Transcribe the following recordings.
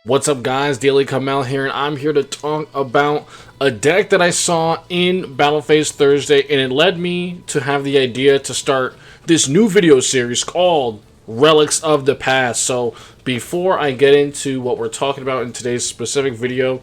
What's up, guys? Daily Kamel here, and I'm here to talk about a deck that I saw in Battle Phase Thursday, and it led me to have the idea to start this new video series called Relics of the Past. So before I get into what we're talking about in today's specific video,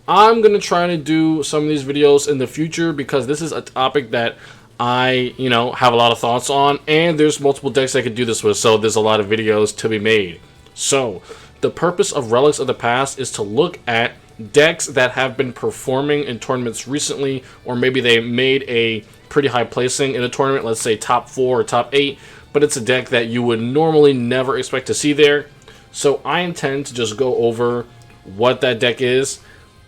I'm going to try to do some of these videos in the future because this is a topic that I, have a lot of thoughts on, and there's multiple decks I could do this with, so there's a lot of videos to be made. So the purpose of Relics of the Past is to look at decks that have been performing in tournaments recently, or maybe they made a pretty high placing in a tournament, let's say top 4 or top 8, but it's a deck that you would normally never expect to see there. So I intend to just go over what that deck is,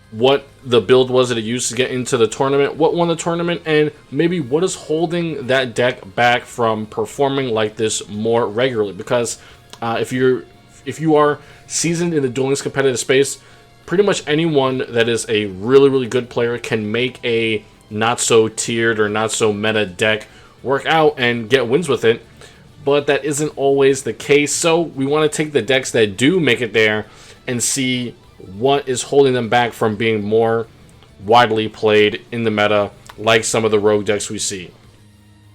what the build was that it used to get into the tournament, what won the tournament, and maybe what is holding that deck back from performing like this more regularly. Because if you are seasoned in the Duel Links competitive space, pretty much anyone that is a really good player can make a not so tiered or not so meta deck work out and get wins with it, but that isn't always the case. So we want to take the decks that do make it there and see what is holding them back from being more widely played in the meta, like some of the rogue decks we see.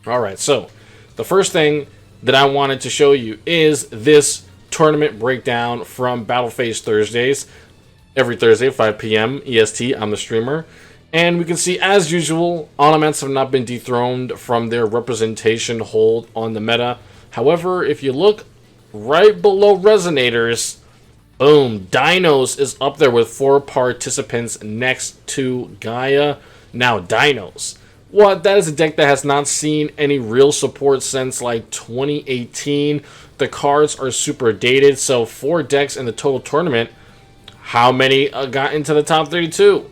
Alright, so the first thing that I wanted to show you is this tournament breakdown from Battle Phase Thursdays. Every Thursday at 5 p.m. EST, I'm the streamer. And we can see, as usual, Ornaments have not been dethroned from their representation hold on the meta. However, if you look right below Resonators, boom, Dinos is up there with 4 participants next to Gaia. Now, Dinos. What? That is a deck that has not seen any real support since like 2018. The cards are super dated, so 4 decks in the total tournament. How many got into the top 32?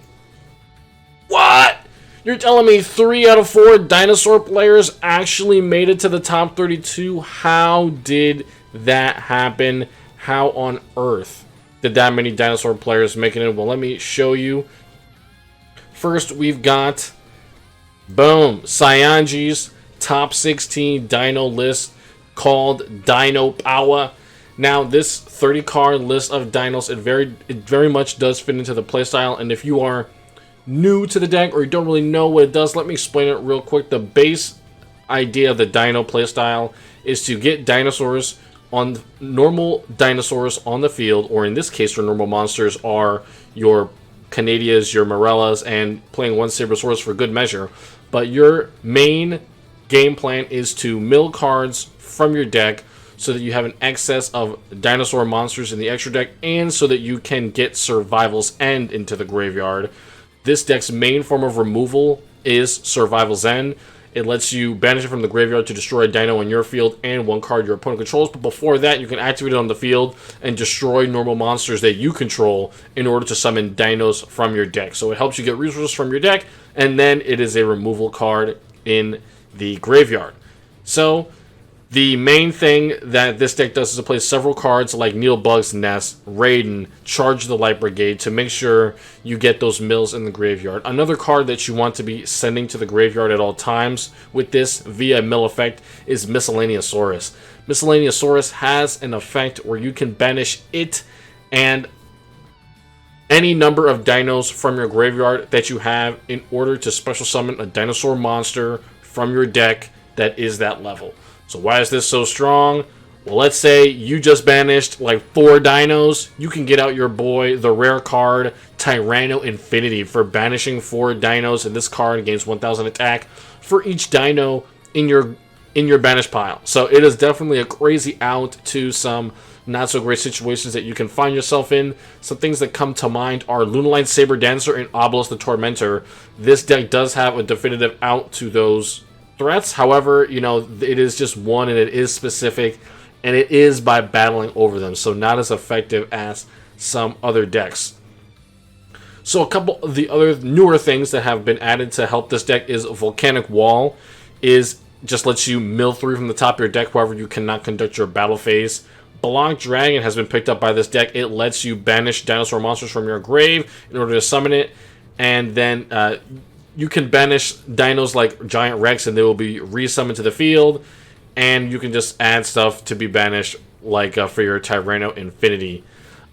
What? You're telling me 3 out of 4 Dinosaur players actually made it to the top 32? How did that happen? How on earth did that many Dinosaur players make it in? Well, let me show you. First, we've got, boom, Cyanji's top 16 Dino list called Dino Power. Now, this 30-card list of dinos, it very much does fit into the playstyle, and if you are new to the deck or you don't really know what it does, let me explain it real quick. The base idea of the Dino playstyle is to get dinosaurs on normal dinosaurs on the field, or in this case, your normal monsters are your Canadias, your Morellas, and playing 1 Sabersaurus for good measure. But your main game plan is to mill cards from your deck so that you have an excess of dinosaur monsters in the extra deck, and so that you can get Survival's End into the graveyard. This deck's main form of removal is Survival's End. It lets you banish it from the graveyard to destroy a dino on your field and 1 card your opponent controls. But before that, you can activate it on the field and destroy normal monsters that you control in order to summon dinos from your deck. So it helps you get resources from your deck, and then it is a removal card in the graveyard. So the main thing that this deck does is to play several cards like Neilbug's Nest, Raiden, Charge the Light Brigade to make sure you get those mills in the graveyard. Another card that you want to be sending to the graveyard at all times with this via mill effect is Miscellaneousaurus. Miscellaneousaurus has an effect where you can banish it and any number of dinos from your graveyard that you have in order to special summon a dinosaur monster from your deck that is that level. So why is this so strong? Well, let's say you just banished like 4 dinos. You can get out your boy, the rare card, Tyranno Infinity, for banishing 4 dinos, and this card gains 1000 attack for each dino in your banish pile. So it is definitely a crazy out to some not so great situations that you can find yourself in. Some things that come to mind are Lunalight Saber Dancer and Obelisk the Tormentor. This deck does have a definitive out to those threats. However, it is just one, and it is specific, and it is by battling over them, so not as effective as some other decks. So a couple of the other newer things that have been added to help this deck is Volcanic Wall. Just lets you mill 3 from the top of your deck, however you cannot conduct your battle phase. Block Dragon has been picked up by this deck. It lets you banish dinosaur monsters from your grave in order to summon it, and then you can banish dinos like Giant Rex, and they will be resummoned to the field, and you can just add stuff to be banished, like for your Tyranno Infinity.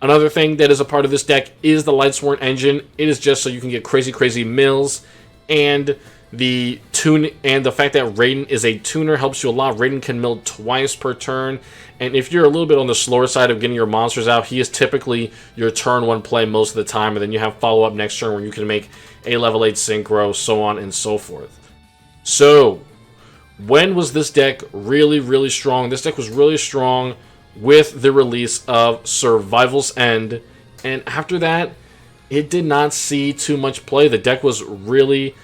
Another thing that is a part of this deck is the Lightsworn Engine. It is just so you can get crazy mills, and the fact that Raiden is a tuner helps you a lot. Raiden can mill twice per turn, and if you're a little bit on the slower side of getting your monsters out, he is typically your turn 1 play most of the time, and then you have follow-up next turn where you can make a level 8 synchro, so on and so forth. So, when was this deck really strong? This deck was really strong with the release of Survival's End, and after that, it did not see too much play. The deck was really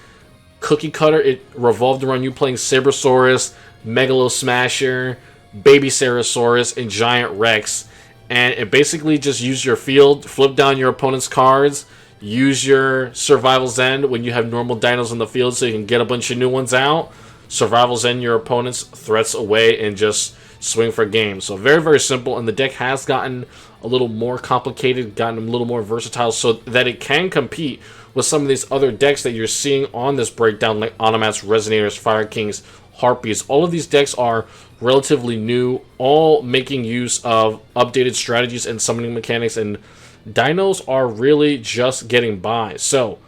cookie cutter. It revolved around you playing Sabersaurus, Megalo Smasher, Baby Sarasaurus, and Giant Rex, and it basically just used your field, flip down your opponent's cards, use your Survival's End when you have normal dinos on the field so you can get a bunch of new ones out, Survival's End your opponent's threats away, and just swing for game. So very simple, and the deck has gotten a little more complicated, gotten a little more versatile, so that it can compete with some of these other decks that you're seeing on this breakdown, like Automats, Resonators, Fire Kings, Harpies. All of these decks are relatively new, all making use of updated strategies and summoning mechanics, and dinos are really just getting by. So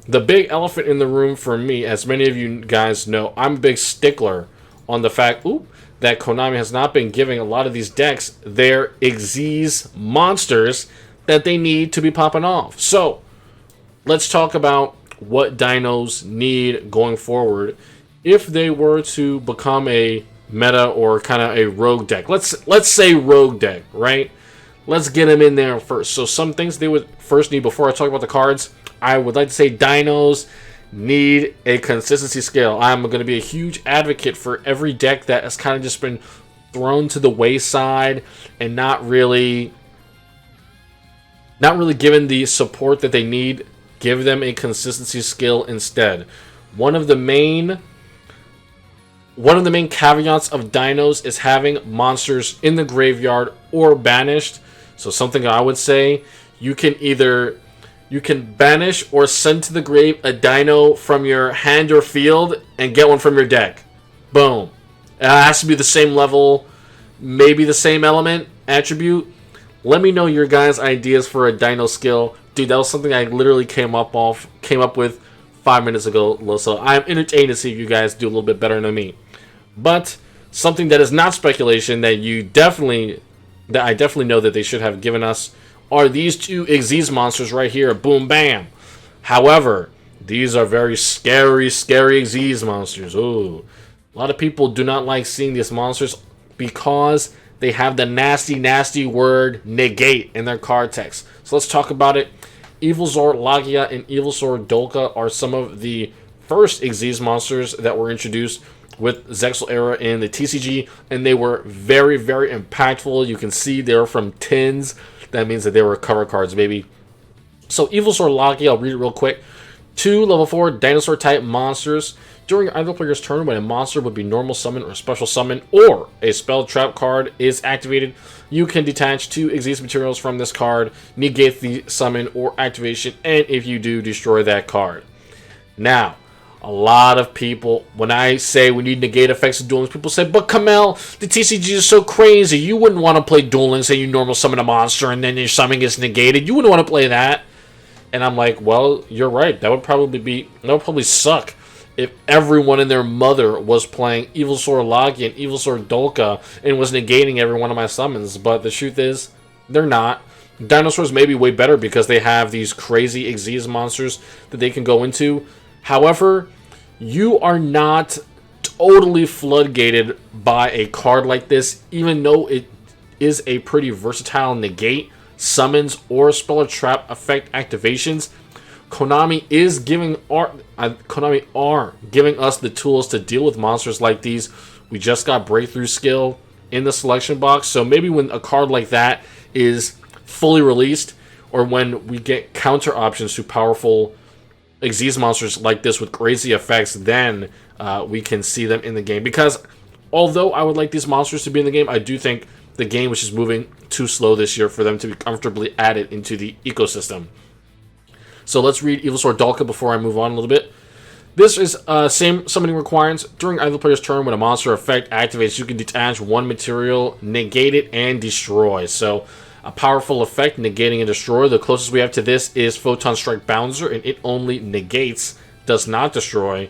the big elephant in the room for me, as many of you guys know, I'm a big stickler on the fact that Konami has not been giving a lot of these decks their Xyz monsters that they need to be popping off. So let's talk about what dinos need going forward if they were to become a meta or kind of a rogue deck. Let's say rogue deck, right? Let's get them in there first. So some things they would first need before I talk about the cards. I would like to say dinos need a consistency scale. I'm going to be a huge advocate for every deck that has kind of just been thrown to the wayside and not really given the support that they need. Give them a consistency scale instead. One of the main caveats of dinos is having monsters in the graveyard or banished. So something I would say, you can banish or send to the grave a dino from your hand or field and get one from your deck. Boom. It has to be the same level, maybe the same element, attribute. Let me know your guys' ideas for a dino skill. Dude, that was something I literally came up with 5 minutes ago. So I'm entertained to see if you guys do a little bit better than me. But something that is not speculation that I definitely know that they should have given us are these two Xyz monsters right here. Boom, bam. However, these are very scary Xyz monsters. Ooh. A lot of people do not like seeing these monsters because they have the nasty word negate in their card text. So let's talk about it. Evilzor Lagia and Evilzor Dolka are some of the first Xyz monsters that were introduced with Zexal era in the TCG, and they were very impactful. You can see they were from tins. That means that they were cover cards, baby. So Evilzor Lagia, I'll read it real quick. 2 level 4 dinosaur type monsters. During either player's turn, when a monster would be normal summon or special summon, or a spell trap card is activated, you can detach 2 Xyz materials from this card, negate the summon or activation, and if you do, destroy that card. Now, a lot of people, when I say we need negate effects of Duel Links, people say, but Kamel, the TCG is so crazy. You wouldn't want to play Duel Links and you normal summon a monster and then your summon gets negated. You wouldn't want to play that. And I'm like, well, you're right. That would probably suck if everyone and their mother was playing Evilzor Lagia and Evilzor Dolka and was negating every one of my summons. But the truth is, they're not. Dinosaurs may be way better because they have these crazy Xyz monsters that they can go into. However, you are not totally floodgated by a card like this, even though it is a pretty versatile negate, summons, or spell or trap effect activations. Konami are giving us the tools to deal with monsters like these. We just got breakthrough skill in the selection box, so maybe when a card like that is fully released, or when we get counter options to powerful Xyz monsters like this with crazy effects, then we can see them in the game. Because although I would like these monsters to be in the game, I do think the game was just moving too slow this year for them to be comfortably added into the ecosystem. So let's read Evilzor Dolka before I move on a little bit. This is same summoning requirements. During either player's turn, when a monster effect activates, you can detach 1 material, negate it, and destroy. So a powerful effect negating a destroy. The closest we have to this is Photon Strike Bouncer, and it only negates, does not destroy.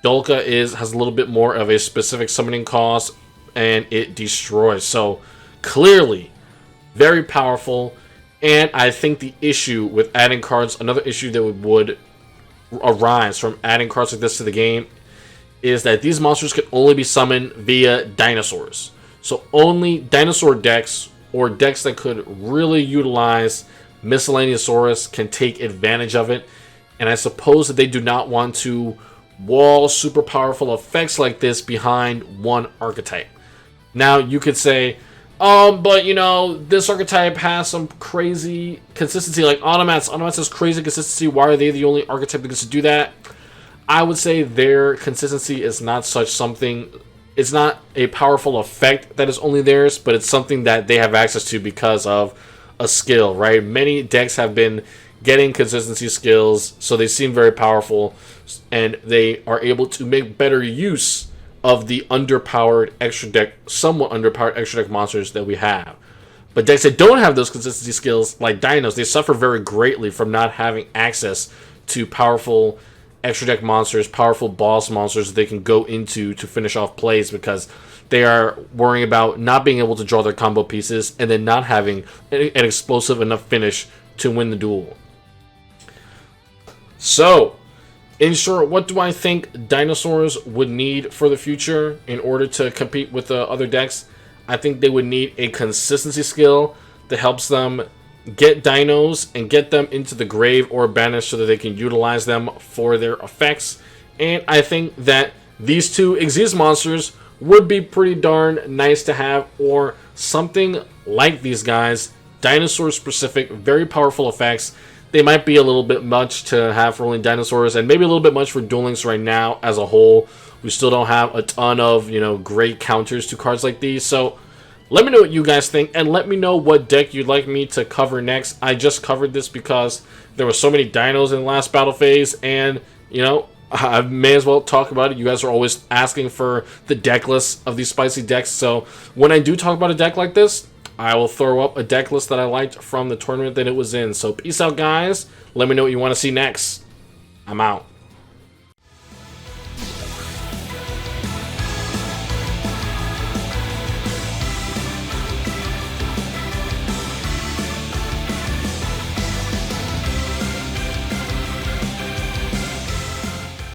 Dolka has a little bit more of a specific summoning cost, and it destroys. So clearly very powerful. And I think the issue with adding cards, another issue that would arise from adding cards like this to the game, is that these monsters can only be summoned via dinosaurs. So only dinosaur decks, or decks that could really utilize Miscellaneousaurus, can take advantage of it. And I suppose that they do not want to wall super powerful effects like this behind one archetype. Now you could say, but you know, this archetype has some crazy consistency, like Automats. Automats has crazy consistency. Why are they the only archetype that gets to do that? I would say their consistency is not such something. It's not a powerful effect that is only theirs, but it's something that they have access to because of a skill, right? Many decks have been getting consistency skills, so they seem very powerful, and they are able to make better use of the underpowered extra deck, somewhat underpowered extra deck monsters that we have. But decks that don't have those consistency skills, like Dinos, they suffer very greatly from not having access to powerful extra deck monsters, powerful boss monsters that they can go into to finish off plays, because they are worrying about not being able to draw their combo pieces and then not having an explosive enough finish to win the duel. So, in short, what do I think dinosaurs would need for the future in order to compete with the other decks? I think they would need a consistency skill that helps them get dinos and get them into the grave or banish so that they can utilize them for their effects. And I think that these two Xyz monsters would be pretty darn nice to have, or something like these guys. Dinosaur specific, very powerful effects. They might be a little bit much to have for only dinosaurs, and maybe a little bit much for Duel Links right now as a whole. We still don't have a ton of, great counters to cards like these. So let me know what you guys think, and let me know what deck you'd like me to cover next. I just covered this because there were so many dinos in the last battle phase, and, I may as well talk about it. You guys are always asking for the deck list of these spicy decks, so when I do talk about a deck like this, I will throw up a deck list that I liked from the tournament that it was in. So peace out, guys. Let me know what you want to see next. I'm out.